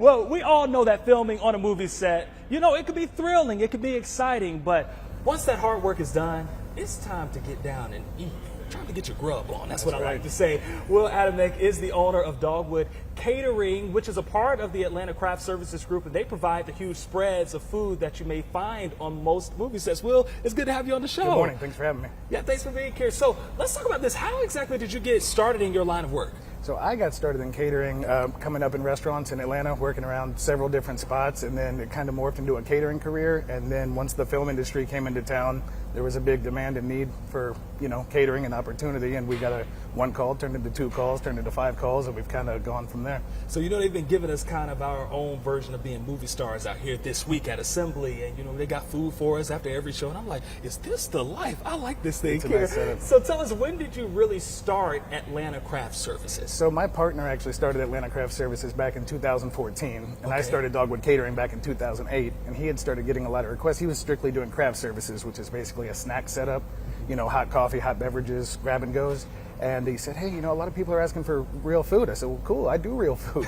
Well, we all know that filming on a movie set, it could be thrilling, it could be exciting, but once that hard work is done, it's time to get down and eat. Trying to get your grub on. That's what I like to say. Will Adamek is the owner of Dogwood Catering, which is a part of the Atlanta Craft Services Group, and they provide the huge spreads of food that you may find on most movie sets. Will, it's good to have you on the show. Good morning. Thanks for having me. Yeah, thanks for being here. So let's talk about this. How exactly did you get started in your line of work? So I got started in catering, coming up in restaurants in Atlanta, working around several different spots, and then it kind of morphed into a catering career. And then once the film industry came into town, there was a big demand and need for, catering and opportunity, and we got one call turned into 2 calls, turned into 5 calls, and we've kind of gone from there. So they've been giving us kind of our own version of being movie stars out here this week at Assembly, and they got food for us after every show, and I'm like, is this the life? I like this thing. It's a nice setup. So tell us, when did you really start Atlanta Craft Services? So my partner actually started Atlanta Craft Services back in 2014, and I started Dogwood Catering back in 2008, and he had started getting a lot of requests. He was strictly doing craft services, which is basically a snack setup, hot coffee, hot beverages, grab and goes. And he said, hey, a lot of people are asking for real food. I said, well, cool, I do real food,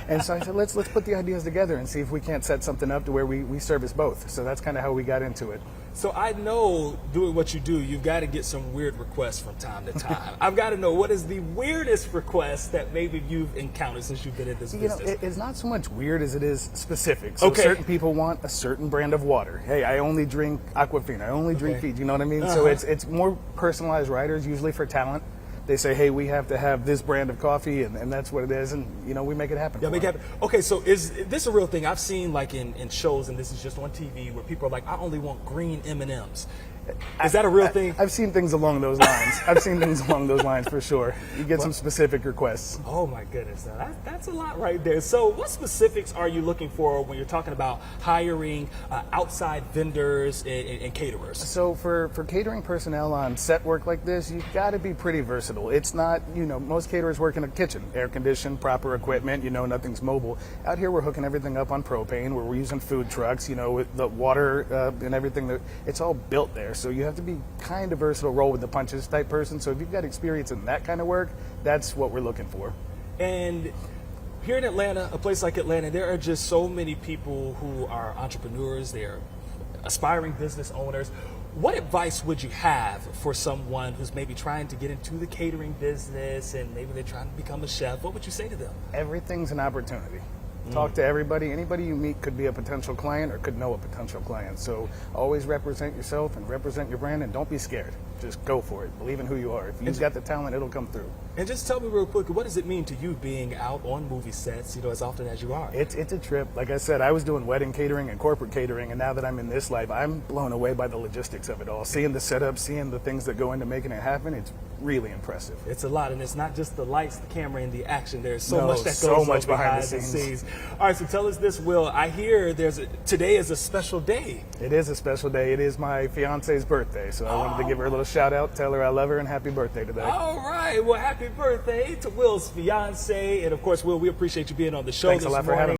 And so I said, let's put the ideas together and see if we can't set something up to where we service both. So that's kind of how we got into it. So I know, doing what you do, you've got to get some weird requests from time to time. I've got to know, what is the weirdest request that maybe you've encountered since you've been in this business? It's not so much weird as it is specific. So certain people want a certain brand of water. Hey, I only drink Aquafina. I only drink Fiji. You know what I mean? So it's more personalized riders, usually for talent. They say, hey, we have to have this brand of coffee, and that's what it is, and we make it happen. Yeah, make it happen. Okay, so is this a real thing? I've seen like in shows, and this is just on TV, where people are like, I only want green M&Ms. Is that a real thing? I've seen things along those lines. I've seen things along those lines for sure. You get some specific requests. Oh my goodness, that's a lot right there. So what specifics are you looking for when you're talking about hiring outside vendors and caterers? So for catering personnel on set work like this, you've got to be pretty versatile. It's not, most caterers work in a kitchen, air conditioned, proper equipment, nothing's mobile. Out here we're hooking everything up on propane, where we're using food trucks, with the water and everything. It's all built there. So you have to be kind of versatile, roll with the punches type person. So if you've got experience in that kind of work, that's what we're looking for. And here in Atlanta, a place like Atlanta, there are just so many people who are entrepreneurs, they're aspiring business owners. What advice would you have for someone who's maybe trying to get into the catering business and maybe they're trying to become a chef? What would you say to them? Everything's an opportunity. Talk to everybody. Anybody you meet could be a potential client or could know a potential client. So always represent yourself and represent your brand, and don't be scared. Just go for it. Believe in who you are. If you've got the talent, it'll come through. And just tell me real quick, what does it mean to you being out on movie sets, as often as you are? It's a trip. Like I said, I was doing wedding catering and corporate catering, and now that I'm in this life, I'm blown away by the logistics of it all. Seeing the setup, seeing the things that go into making it happen, it's really impressive. It's a lot, and it's not just the lights, the camera, and the action. There's so much that goes on behind the scenes. All right, so tell us this, Will. I hear today is a special day. It is a special day. It is my fiance's birthday, so I wanted to give her a little shout out, tell her I love her, and happy birthday today. All right, well, happy birthday to Will's fiance, and of course, Will, we appreciate you being on the show. Thanks a lot for having me.